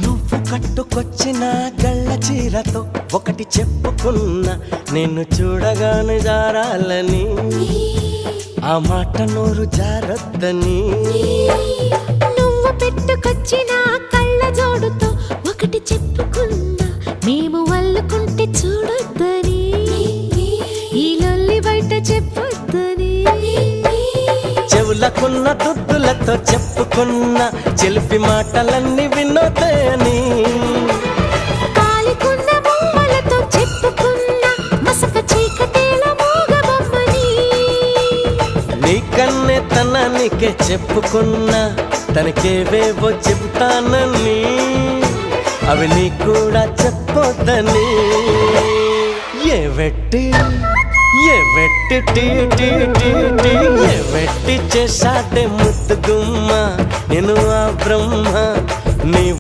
నువ్వు కట్టుకొచ్చిన గళ్ళ చీరతో ఒకటి చెప్పుకున్నా, నిన్ను చూడగానే జారాలని, ఆ మాట నోరు జారొద్దని. నువ్వు పెట్టుకొచ్చిన కళ్ళ జోడుతో ఒకటి చెప్పుకున్నా, మేము వల్లుకుంటే చూడొద్దని, ఈ లొల్లి బయట చెప్పొద్దని. చెవులకున్న దుద్దులతో చెప్పుకున్న చెలిపి మాటలన్నీ వినోదని, కాలికున్న బొమ్మలతో చెప్పుకున్న మసక చీకటేల మూగబొమ్మని. నీకన్నే తనానికే చెప్పుకున్న తనకేవేవో చెబుతానని, అవి నీ కూడా చెప్పొద్దని. ఏ వెట్టి చేశాడే ముద్దు గుమ్మ, నేను ఆ బ్రహ్మ నీ